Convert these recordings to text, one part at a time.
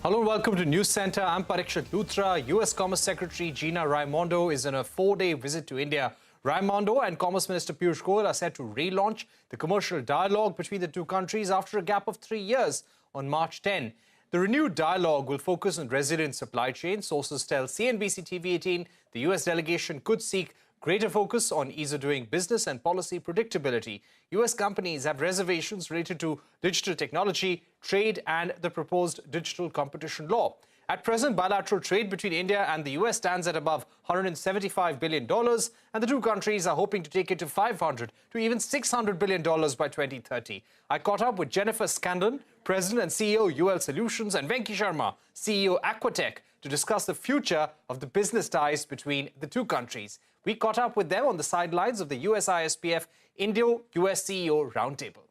Hello and welcome to Newscentre. I'm Parikshit Luthra. U.S. Commerce Secretary Gina Raimondo is on a 4-day visit to India. Raimondo and Commerce Minister Piyush Goyal are set to relaunch the commercial dialogue between the two countries after a gap of 3 years on March 10. The renewed dialogue will focus on resilient supply chains. Sources tell CNBC-TV18 the U.S. delegation could seek greater focus on ease of doing business and policy predictability. U.S. companies have reservations related to digital technology, trade and the proposed digital competition law. At present, bilateral trade between India and the U.S. stands at above $175 billion, and the two countries are hoping to take it to $500 to even $600 billion by 2030. I caught up with Jennifer Scanlon, President and CEO, UL Solutions, and Venkee Sharma, CEO, Aquatech, to discuss the future of the business ties between the two countries. We caught up with them on the sidelines of the US-ISPF India-U.S. CEO Roundtable.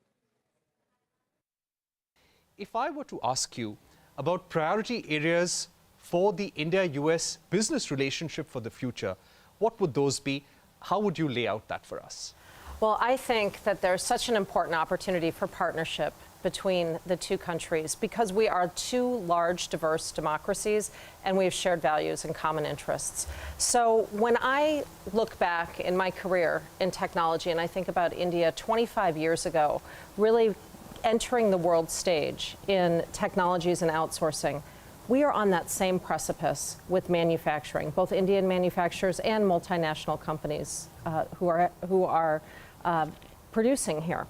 If I were to ask you about priority areas for the India-U.S. business relationship for the future, what would those be? How would you lay out that for us? Well, I think that there's such an important opportunity for partnership between the two countries because we are two large, diverse democracies and we have shared values and common interests. So when I look back in my career in technology and I think about India 25 years ago, really entering the world stage in technologies and outsourcing, we are on that same precipice with manufacturing, both Indian manufacturers and multinational companies who are producing here.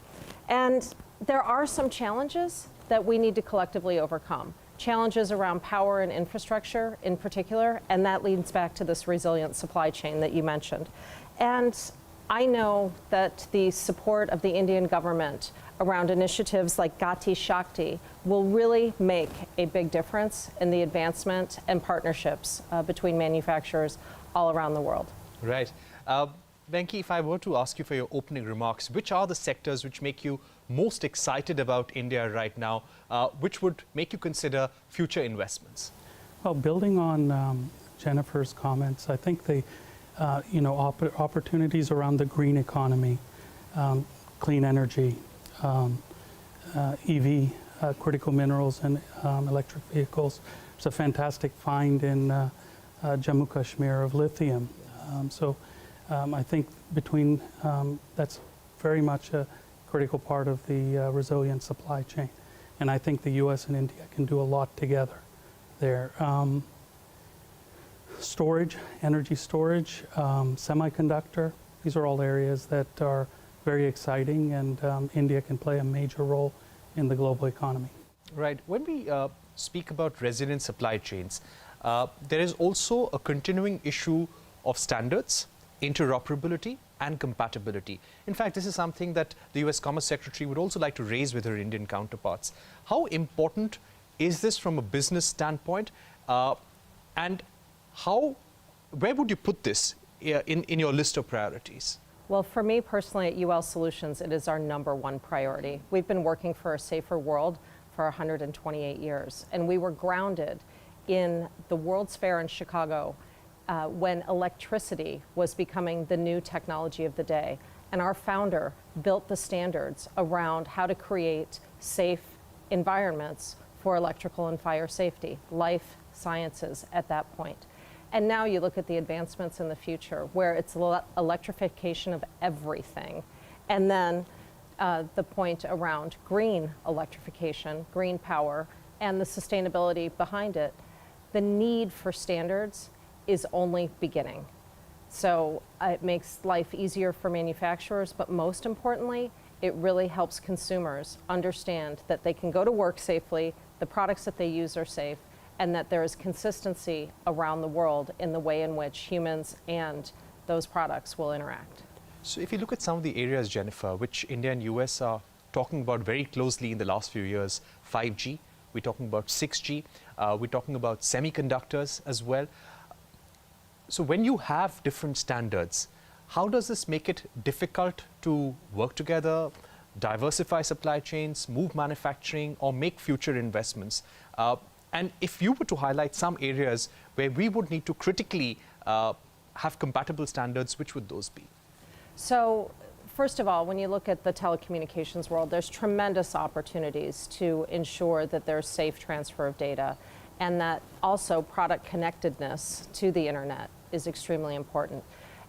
And there are some challenges that we need to collectively overcome. Challenges around power and infrastructure in particular, and that leads back to this resilient supply chain that you mentioned. And I know that the support of the Indian government around initiatives like Gati Shakti will really make a big difference in the advancement and partnerships between manufacturers all around the world. Right. Venkee, if I were to ask you for your opening remarks, which are the sectors which make you most excited about India right now, which would make you consider future investments? Well, building on Jennifer's comments, I think the opportunities around the green economy, clean energy, EV, critical minerals and electric vehicles. There's a fantastic find in Jammu Kashmir of lithium. I think between that's very much a critical part of the resilient supply chain. And I think the U.S. and India can do a lot together there. Storage, energy storage, semiconductor, these are all areas that are very exciting, and India can play a major role in the global economy. Right. When we speak about resilient supply chains, there is also a continuing issue of standards, interoperability and compatibility. In fact, this is something that the U.S. Commerce Secretary would also like to raise with her Indian counterparts. How important is this from a business standpoint, and where would you put this in your list of priorities? Well, for me personally at UL Solutions, it is our #1 priority. We've been working for a safer world for 128 years, and we were grounded in the World's Fair in Chicago when electricity was becoming the new technology of the day. And our founder built the standards around how to create safe environments for electrical and fire safety, life sciences at that point. And now you look at the advancements in the future where it's electrification of everything. And then the point around green electrification, green power, and the sustainability behind it. The need for standards is only beginning. So it makes life easier for manufacturers, but most importantly, it really helps consumers understand that they can go to work safely, the products that they use are safe, and that there is consistency around the world in the way in which humans and those products will interact. So if you look at some of the areas, Jennifer, which India and US are talking about very closely in the last few years, 5G, we're talking about 6G, we're talking about semiconductors as well. So when you have different standards, how does this make it difficult to work together, diversify supply chains, move manufacturing, or make future investments? And if you were to highlight some areas where we would need to critically have compatible standards, which would those be? So first of all, when you look at the telecommunications world, there's tremendous opportunities to ensure that there's safe transfer of data. and that also product connectedness to the internet is extremely important.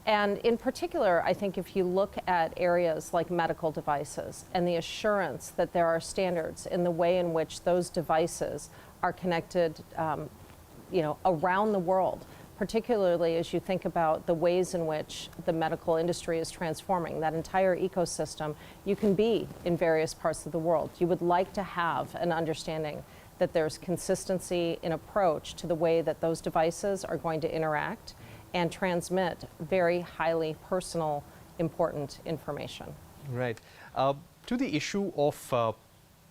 And in particular, I think if you look at areas like medical devices and the assurance that there are standards in the way in which those devices are connected around the world, particularly as you think about the ways in which the medical industry is transforming, that entire ecosystem, you can be in various parts of the world. You would like to have an understanding that there's consistency in approach to the way that those devices are going to interact and transmit very highly personal, important information. Right. To the issue of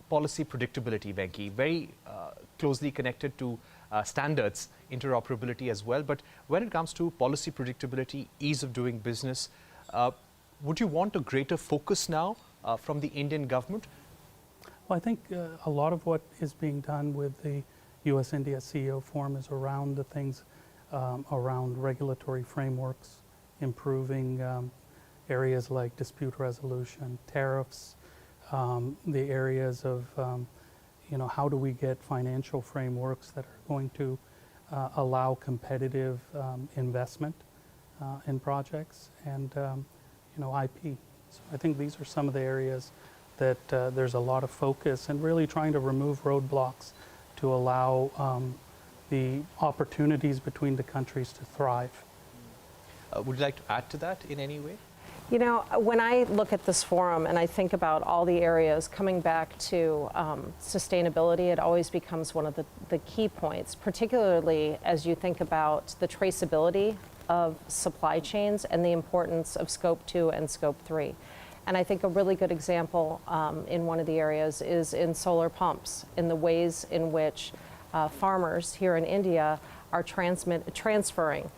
policy predictability, Venkee, very closely connected to standards, interoperability as well. But when it comes to policy predictability, ease of doing business, would you want a greater focus now from the Indian government? Well, I think a lot of what is being done with the US-India CEO Forum is around the things around regulatory frameworks, improving areas like dispute resolution, tariffs, the areas of how do we get financial frameworks that are going to allow competitive investment in projects, and IP. So I think these are some of the areas that there's a lot of focus and really trying to remove roadblocks to allow the opportunities between the countries to thrive. Would you like to add to that in any way? You know, when I look at this forum and I think about all the areas, coming back to sustainability, it always becomes one of the key points, particularly as you think about the traceability of supply chains and the importance of Scope 2 and Scope 3. And I think a really good example in one of the areas is in solar pumps, in the ways in which farmers here in India are transferring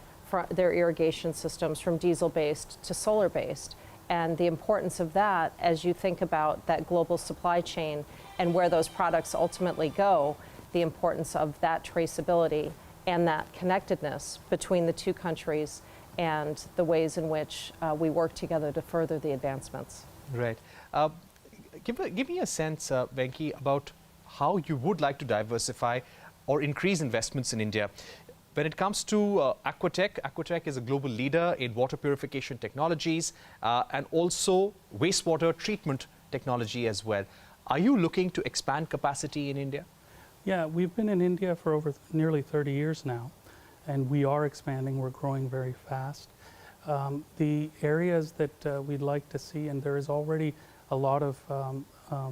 their irrigation systems from diesel-based to solar-based. And the importance of that as you think about that global supply chain and where those products ultimately go, the importance of that traceability and that connectedness between the two countries and the ways in which we work together to further the advancements. Right. Give me a sense, Venkee, about how you would like to diversify or increase investments in India. When it comes to Aquatech, Aquatech is a global leader in water purification technologies and also wastewater treatment technology as well. Are you looking to expand capacity in India? Yeah, we've been in India for over nearly 30 years now, and we are expanding. We're growing very fast. The areas that we'd like to see, and there is already a lot of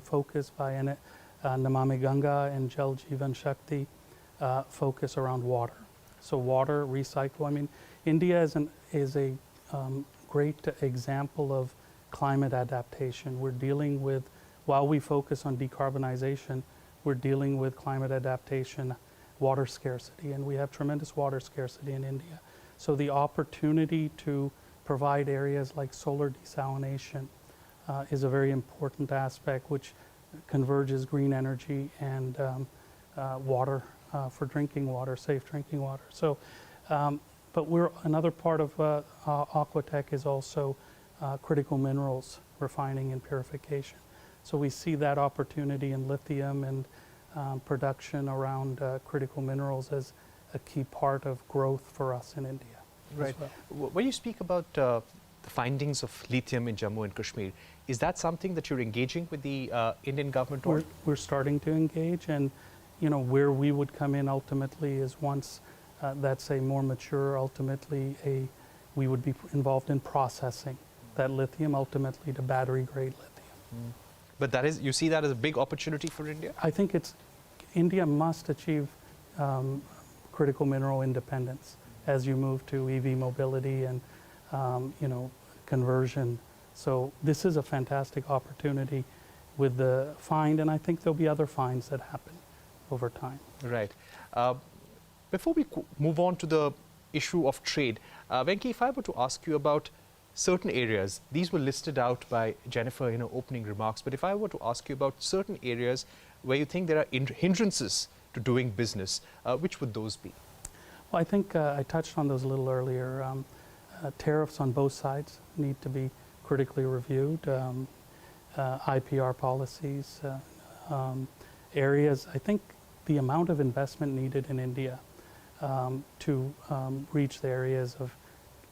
focus by Namami Ganga and Jal Jeevan Shakti, focus around water. So water, recycle. I mean, India is a great example of climate adaptation. We're dealing with, while we focus on decarbonization, we're dealing with climate adaptation, water scarcity, and we have tremendous water scarcity in India. So the opportunity to provide areas like solar desalination is a very important aspect, which converges green energy and water for drinking water, safe drinking water. So, but another part of Aquatech is also critical minerals refining and purification. So we see that opportunity in lithium and production around critical minerals as a key part of growth for us in India. Right. Well. When you speak about the findings of lithium in Jammu and Kashmir, is that something that you're engaging with the Indian government on? We're starting to engage, and where we would come in ultimately is once that's a more mature, ultimately we would be involved in processing that lithium ultimately to battery grade lithium. But that is, you see that as a big opportunity for India? I think India must achieve critical mineral independence as you move to EV mobility and conversion. So this is a fantastic opportunity with the find, and I think there'll be other finds that happen over time. Right. Before we move on to the issue of trade, Venkee, if I were to ask you about certain areas, these were listed out by Jennifer in her opening remarks, but if I were to ask you about certain areas where you think there are hindrances to doing business, which would those be? Well, I think I touched on those a little earlier. Tariffs on both sides need to be critically reviewed. IPR policies, areas, I think the amount of investment needed in India to reach the areas of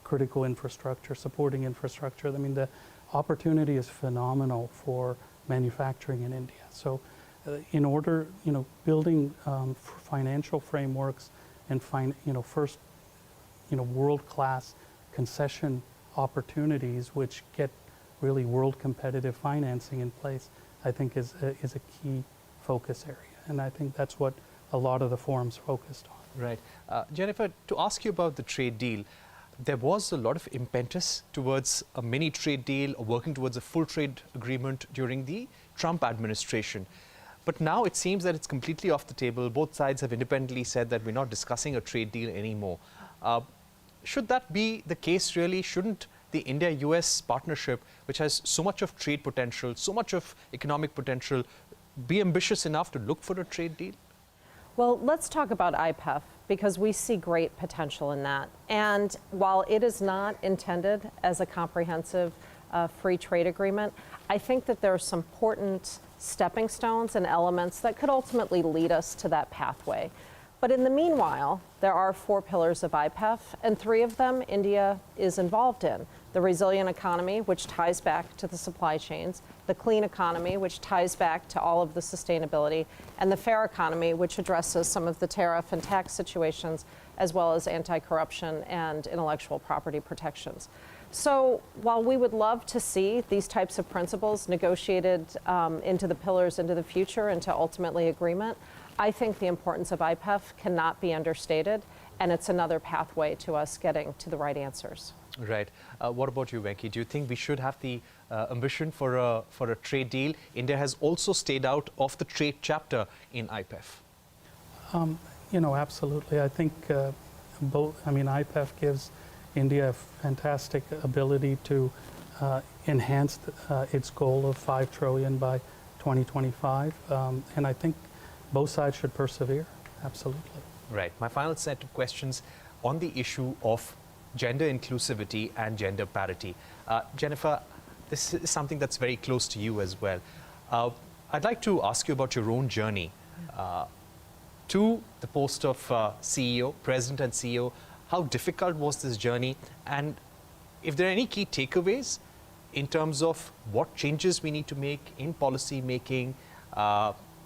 critical infrastructure, supporting infrastructure. I mean, the opportunity is phenomenal for manufacturing in India. So in order, building financial frameworks and first, world-class concession opportunities which get really world competitive financing in place, I think is a key focus area. And I think that's what a lot of the forums focused on. Right. Jennifer, to ask you about the trade deal, there was a lot of impetus towards a mini trade deal or working towards a full trade agreement during the Trump administration. But now it seems that it's completely off the table. Both sides have independently said that we're not discussing a trade deal anymore. Should that be the case really? Shouldn't the India-US partnership, which has so much of trade potential, so much of economic potential, be ambitious enough to look for a trade deal? Well, let's talk about IPEF, because we see great potential in that. And while it is not intended as a comprehensive free trade agreement, I think that there are some important stepping stones and elements that could ultimately lead us to that pathway. But in the meanwhile, there are 4 pillars of IPEF, and 3 of them India is involved in. The resilient economy, which ties back to the supply chains, the clean economy, which ties back to all of the sustainability, and the fair economy, which addresses some of the tariff and tax situations, as well as anti-corruption and intellectual property protections. So while we would love to see these types of principles negotiated into the pillars into the future and to ultimately agreement, I think the importance of IPEF cannot be understated, and it's another pathway to us getting to the right answers. Right. What about you, Venkee? Do you think we should have the ambition for a trade deal? India has also stayed out of the trade chapter in IPEF. Absolutely. I think IPEF gives India a fantastic ability to enhance its goal of $5 trillion by 2025. And I think both sides should persevere. Absolutely. Right. My final set of questions on the issue of gender inclusivity and gender parity. Jennifer, this is something that's very close to you as well. I'd like to ask you about your own journey to the post of CEO, President and CEO. How difficult was this journey? And if there are any key takeaways in terms of what changes we need to make in policy making,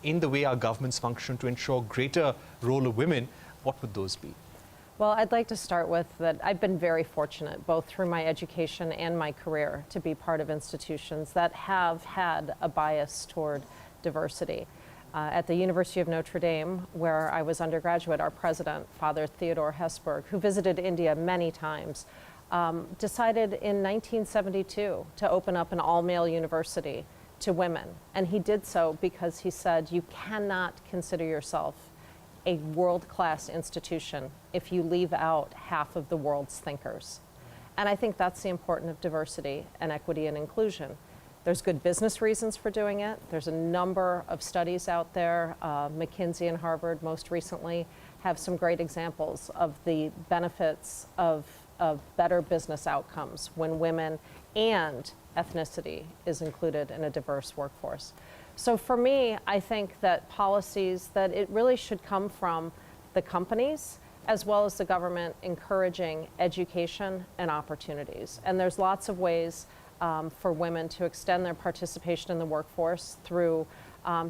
in the way our governments function to ensure greater role of women, what would those be? Well, I'd like to start with that I've been very fortunate, both through my education and my career, to be part of institutions that have had a bias toward diversity. At the University of Notre Dame, where I was undergraduate, our president, Father Theodore Hesburgh, who visited India many times, decided in 1972 to open up an all-male university to women. And he did so because he said, you cannot consider yourself a world-class institution if you leave out half of the world's thinkers. And I think that's the importance of diversity and equity and inclusion. There's good business reasons for doing it. There's a number of studies out there. McKinsey and Harvard most recently have some great examples of the benefits of better business outcomes when women and ethnicity is included in a diverse workforce. So for me, I think that policies, that it really should come from the companies as well as the government encouraging education and opportunities. And there's lots of ways for women to extend their participation in the workforce through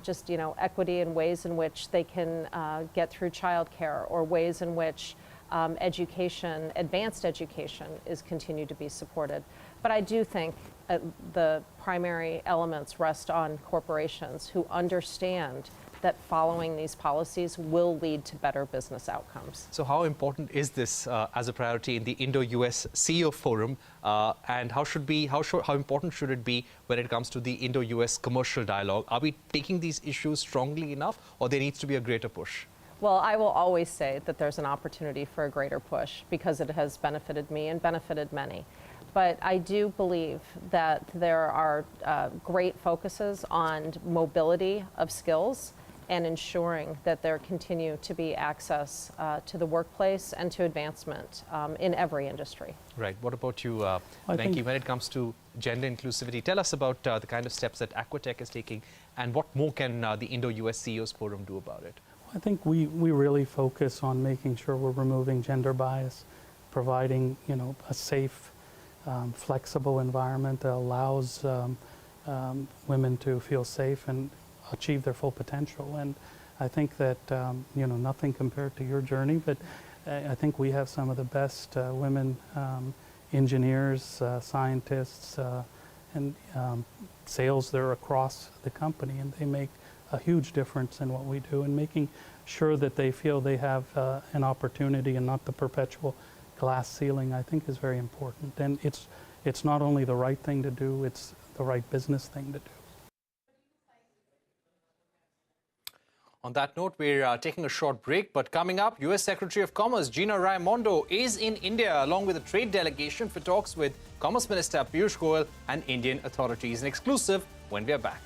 just equity and ways in which they can get through childcare, or ways in which education, advanced education, is continued to be supported. But I do think the primary elements rest on corporations who understand that following these policies will lead to better business outcomes. So how important is this as a priority in the Indo-US CEO Forum, and how important should it be when it comes to the Indo-US commercial dialogue? Are we taking these issues strongly enough, or there needs to be a greater push? Well, I will always say that there's an opportunity for a greater push because it has benefited me and benefited many. But I do believe that there are great focuses on mobility of skills and ensuring that there continue to be access to the workplace and to advancement in every industry. Right. What about you, Venkee, when it comes to gender inclusivity? Tell us about the kind of steps that Aquatech is taking, and what more can the Indo-US CEOs Forum do about it? I think we really focus on making sure we're removing gender bias, providing, a safe, flexible environment that allows women to feel safe and achieve their full potential. And I think that, nothing compared to your journey, but I think we have some of the best women engineers, scientists, and sales that are across the company, and they make a huge difference in what we do, and making sure that they feel they have an opportunity and not the perpetual glass ceiling, I think is very important. And it's not only the right thing to do, it's the right business thing to do. On that note, we're taking a short break, but coming up, U.S. Secretary of Commerce Gina Raimondo is in India along with a trade delegation for talks with Commerce Minister Piyush Goyal and Indian authorities. An exclusive when we are back.